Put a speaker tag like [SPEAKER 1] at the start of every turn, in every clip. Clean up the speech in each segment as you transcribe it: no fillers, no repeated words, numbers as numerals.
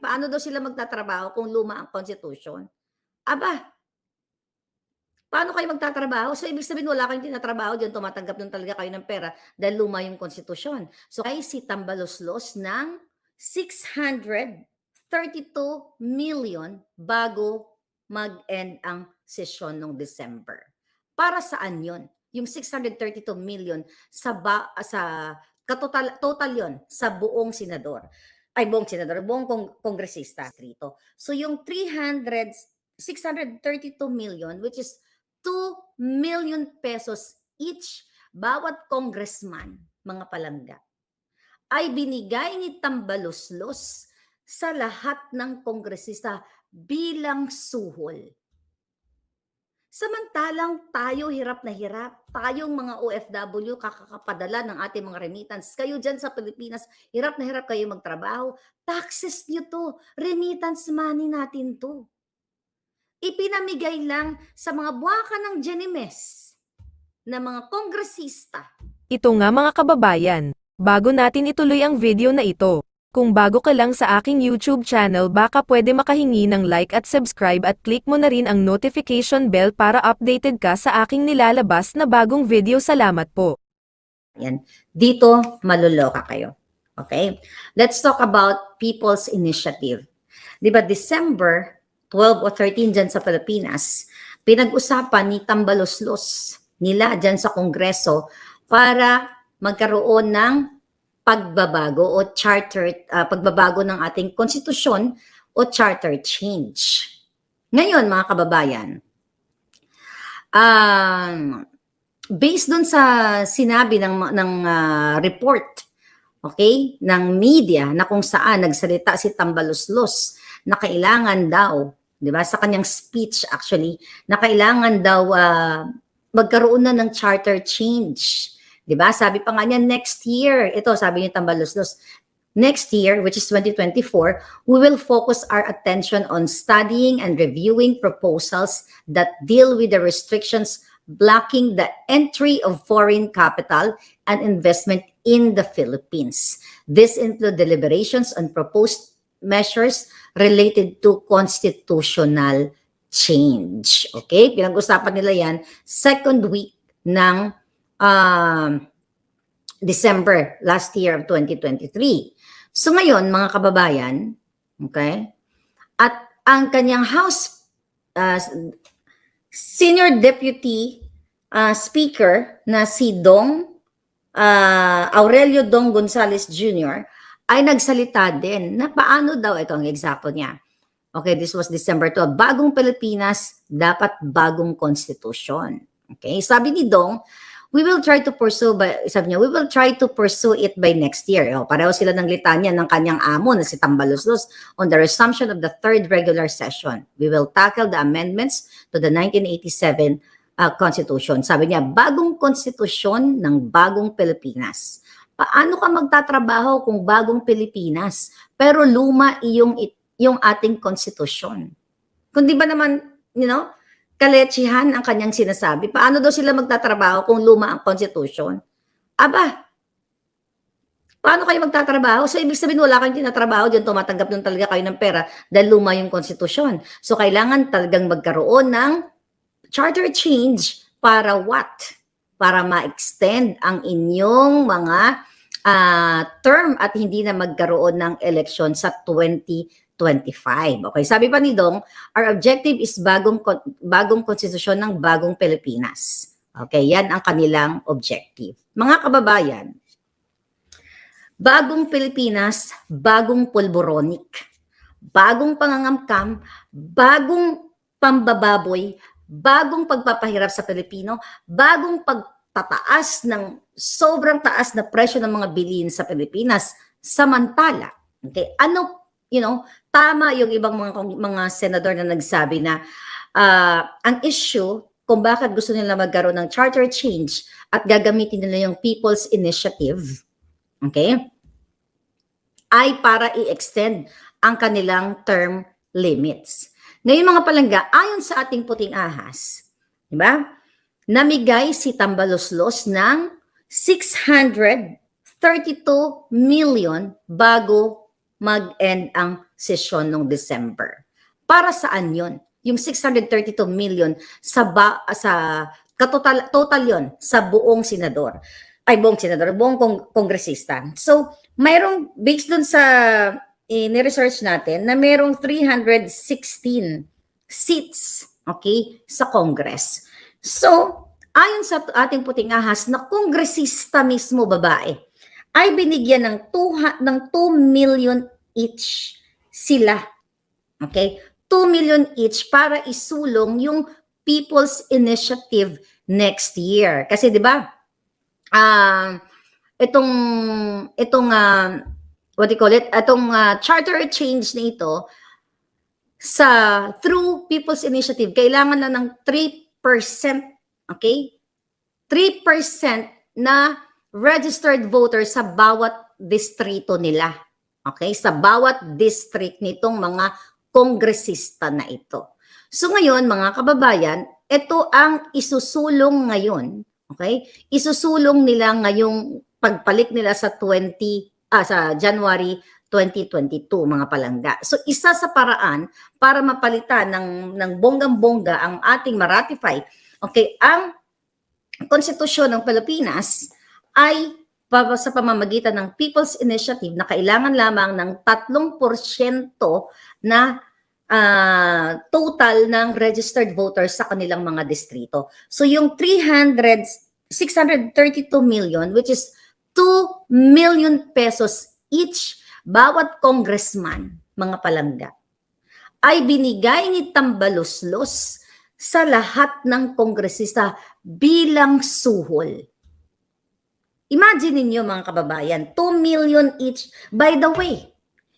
[SPEAKER 1] paano daw sila magtatrabaho kung luma ang constitution? Aba, paano kayo magtatrabaho? So, ibig sabihin wala kayong tinatrabaho diyan, tumatanggap lang talaga kayo ng pera dahil luma yung konstitusyon. So, ay si tambalos-los ng 632 million bago mag-end ang sesyon ng December. Para saan yon? Yung 632 million sa total yon sa buong senador. Ay, buong senador, buong kongresista. So, yung 632 million, which is 2 million pesos each bawat congressman, mga palangga, ay binigay ni Tambaluslos sa lahat ng kongresista bilang suhol. Samantalang tayo hirap na hirap, tayong mga OFW kakakapadala ng ating mga remittance. Kayo dyan sa Pilipinas, hirap na hirap kayo magtrabaho. Taxes nyo to, remittance money natin to. Ipinamigay lang sa mga buwaka ng Jenimes na mga kongresista.
[SPEAKER 2] Ito nga mga kababayan, bago natin ituloy ang video na ito, kung bago ka lang sa aking YouTube channel baka pwede makahingi ng like at subscribe at click mo na rin ang notification bell para updated ka sa aking nilalabas na bagong video. Salamat po.
[SPEAKER 1] Yan. Dito, maluloka kayo. Okay? Let's talk about People's Initiative. Di ba, December 12 o 13 dyan sa Pilipinas, pinag-usapan ni Tambaluslos nila dyan sa Kongreso para magkaroon ng pagbabago o pagbabago ng ating konstitusyon o charter change. Ngayon, mga kababayan, based dun sa sinabi ng report, okay, ng media na kung saan nagsalita si Tambaluslos na kailangan daw, di ba, sa kanyang speech actually, na kailangan daw magkaroon na ng charter change. Di ba? Sabi pa nga niya, next year, ito sabi ni Tambaluslos, next year, which is 2024, we will focus our attention on studying and reviewing proposals that deal with the restrictions blocking the entry of foreign capital and investment in the Philippines. This include deliberations on proposed measures related to constitutional change. Okay? Pinag-usapan nila yan second week ng December last year of 2023. So ngayon, mga kababayan, okay? At ang kanyang House Senior Deputy Speaker na si Aurelio Dong Gonzales Jr. ay nagsalita din na paano daw, ito ang eksakto niya. Okay, this was December 12. Bagong Pilipinas, dapat bagong konstitusyon. Okay, sabi ni Dong, we will try to pursue it by next year. O, pareho sila ng litanya ng kanyang amo na si Tambaluslos on the resumption of the third regular session. We will tackle the amendments to the 1987 Constitution. Sabi niya, bagong konstitusyon ng bagong Pilipinas. Paano ka magtatrabaho kung bagong Pilipinas pero luma yung ating konstitusyon? Kung di ba naman, kalechihan ang kanyang sinasabi. Paano daw sila magtatrabaho kung luma ang konstitusyon? Aba, paano kayo magtatrabaho? So, ibig sabihin wala kayong tinatrabaho diyan, tumatanggap lang talaga kayo ng pera dahil luma yung konstitusyon. So, kailangan talagang magkaroon ng charter change para what? Para ma-extend ang inyong mga term at hindi na magkaroon ng election sa 2025. Okay, sabi pa ni Dong, our objective is bagong konstitusyon ng bagong Pilipinas. Okay, yan ang kanilang objective. Mga kababayan, bagong Pilipinas, bagong pulboronik, bagong pangangamkam, bagong pambababoy, bagong pagpapahirap sa Pilipino, bagong pagtataas ng sobrang taas na presyo ng mga bilihin sa Pilipinas. Samantala, okay, tama yung ibang mga senador na nagsabi na ang issue kung bakit gusto nila magkaroon ng charter change at gagamitin nila yung People's Initiative, okay, ay para i-extend ang kanilang term limits. Ngayon mga palangga, ayon sa ating puting ahas, di ba? Namigay si Tambaluslos ng 632 million bago mag-end ang sesyon ng December. Para saan yon? Yung 632 million sa total yon sa buong senador. Buong kongresista. So, mayroong, based dun sa ni-research natin, na mayroong 316 seats, okay, sa Congress. So, ayon sa ating puting ahas na kongresista mismo babae, ay binigyan ng 2 million each sila. Okay? 2 million each para isulong yung People's Initiative next year. Kasi 'di ba? What do you call it? Itong charter change na ito through People's Initiative, kailangan na ng 3%, okay? 3% na registered voters sa bawat distrito nila. Okay? Sa bawat district nitong mga kongresista na ito. So ngayon, mga kababayan, ito ang isusulong ngayon. Okay? Isusulong nila ngayong pagpalit nila sa January 2022, mga palangga. So isa sa paraan para mapalitan ng bonggang-bongga ang ating maratify, okay, ang konstitusyon ng Pilipinas ay sa pamamagitan ng People's Initiative na kailangan lamang ng 3% na total ng registered voters sa kanilang mga distrito. So yung 632 million, which is 2 million pesos each bawat congressman, mga palangga, ay binigay ni Tambaloslos sa lahat ng kongresista bilang suhol. Imagine niyo mga kababayan, 2 million each. By the way,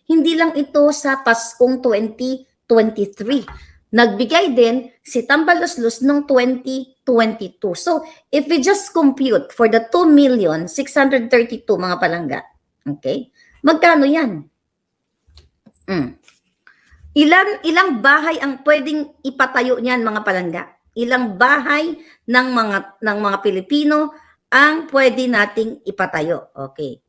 [SPEAKER 1] hindi lang ito sa Paskong 2023. Nagbigay din si Tambaloslos noong 2022. So, if we just compute for the 2,632 mga palangga, okay, magkano yan? Ilang bahay ang pwedeng ipatayo niyan mga palangga? Ilang bahay ng mga Pilipino ang pwede nating ipatayo? Okay.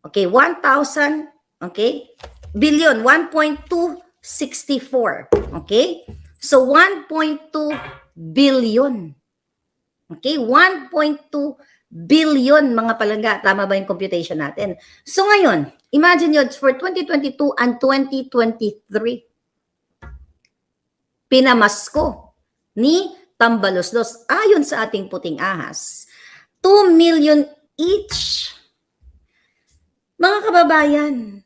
[SPEAKER 1] Okay, 1,000, okay? Billion, 1.264. Okay? So 1.2 billion. Okay? 1.2 billion mga palangga. Tama ba yung computation natin? So ngayon, imagine nyo, for 2022 and 2023, pinamasko ni Tambaloslos ayon sa ating puting ahas, 2 million each. Mga kababayan,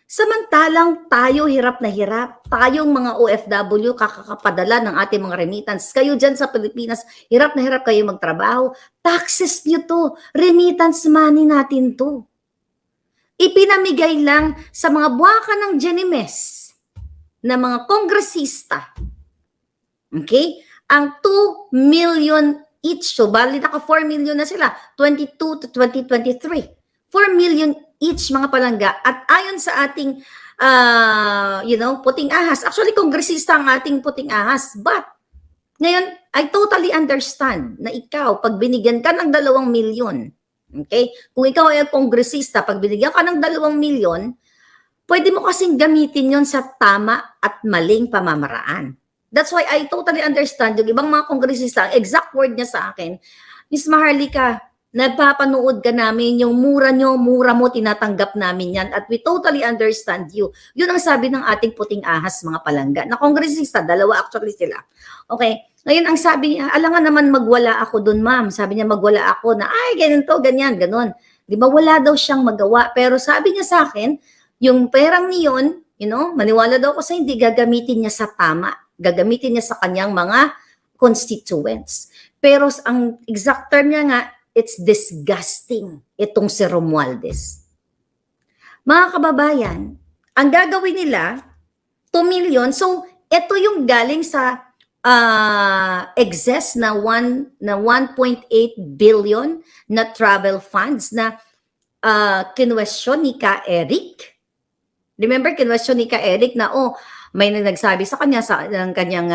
[SPEAKER 1] samantalang tayo hirap na hirap, tayong mga OFW kakakapadala ng ating mga remittance. Kayo dyan sa Pilipinas, hirap na hirap kayo magtrabaho. Taxes nyo to, remittance money natin to. Ipinamigay lang sa mga buwaka ng Genimes na mga kongresista. Okay? Ang 2 million each, so bali naka 4 million na sila, 22 to 2023. 4 million each mga palangga. At ayon sa ating, puting ahas, actually kongresista ang ating puting ahas, but ngayon, I totally understand na ikaw, pag binigyan ka ng 2 milyon, okay? Kung ikaw ay kongresista, pag binigyan ka ng 2 milyon, pwede mo kasing gamitin yon sa tama at maling pamamaraan. That's why I totally understand yung ibang mga kongresista, ang exact word niya sa akin, Miss Maharlika, nagpapanood ka namin, yung mura mo, tinatanggap namin yan. At we totally understand you. Yun ang sabi ng ating puting ahas, mga palangga. Na kongresista, 2 actually sila. Okay, ngayon ang sabi niya, alangan naman magwala ako dun, ma'am. Sabi niya, magwala ako na, ay, ganito, ganyan, ganon. Di ba, wala daw siyang magawa. Pero sabi niya sa akin, yung perang niyon, maniwala daw ako sa hindi, gagamitin niya sa tama. Gagamitin niya sa kanyang mga constituents. Pero ang exact term niya nga, it's disgusting, itong si Romualdez. Mga kababayan, ang gagawin nila, 2 million, so ito yung galing sa excess na 1.8 billion na travel funds na kinwestiyon ni Ka Eric. Remember, kinwestiyon ni Ka Eric na, may nagsabi sa kanya sa kanyang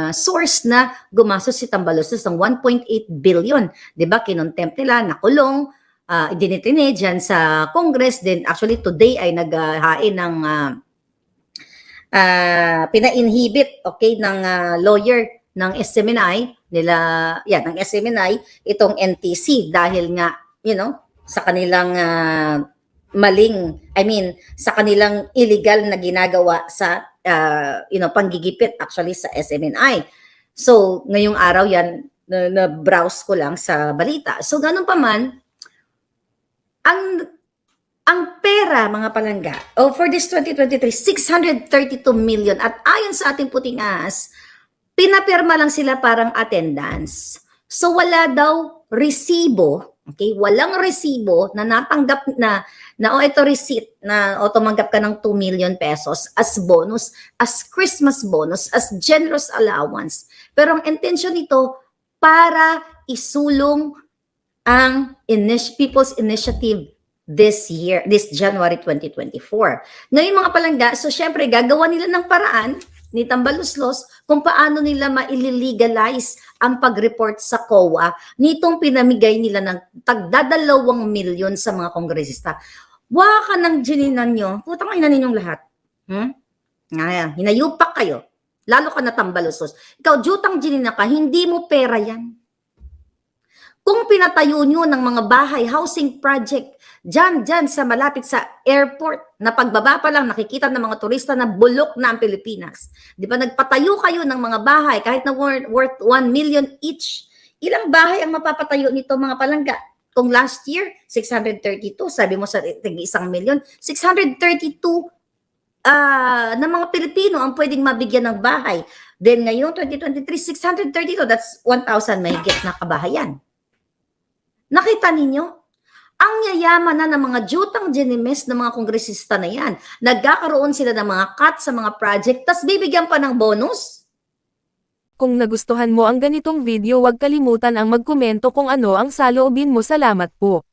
[SPEAKER 1] source na gumastos si Tambaloslos ng 1.8 billion. 'Di ba? Kinontempt nila, nakulong, idinitine dyan sa Congress. Then actually today ay naghain ng pina-inhibit, okay, ng lawyer ng SMNI nila, ng SMNI itong NTC dahil nga, sa kanilang sa kanilang illegal na ginagawa sa panggigipit actually sa SMNI. So, ngayong araw yan, na-browse ko lang sa balita. So, ganun pa man, ang pera, mga palangga, for this 2023, 632 million. At ayon sa ating puting ahas, pinapirma lang sila parang attendance. So, wala daw resibo, okay? Walang resibo na natanggap ito receipt na tumanggap ka ng 2 million pesos as bonus, as Christmas bonus, as generous allowance. Pero ang intention nito, para isulong ang People's Initiative this January 2024. Ngayon mga palangga, so syempre gagawa nila ng paraan ni Tambaluslos kung paano nila ma-illegalize ang pag-report sa COA nitong pinamigay nila ng tagda-2 milyon sa mga kongresista. Waka ng gininan nyo, putang ina ninyong lahat. Hinayupak kayo. Lalo ka na Tambaluslos. Ikaw, jutang gininan ka, hindi mo pera yan. Kung pinatayo nyo ng mga bahay, housing project, dyan sa malapit sa airport, na pagbaba pa lang nakikita ng mga turista na bulok na ang Pilipinas. Di ba nagpatayo kayo ng mga bahay kahit na worth 1 million each. Ilang bahay ang mapapatayo nito mga palangga? Kung last year, 632, sabi mo sa 1 million, 632 na mga Pilipino ang pwedeng mabigyan ng bahay. Then ngayon, 2023, 632, that's 1,000 mahigit na kabahayan. Nakita ninyo? Ang yayaman na ng mga jutang genimes ng mga kongresista na yan. Nagkakaroon sila ng mga cut sa mga project, tas bibigyan pa ng bonus?
[SPEAKER 2] Kung nagustuhan mo ang ganitong video, huwag kalimutan ang magkomento kung ano ang saloobin mo. Salamat po.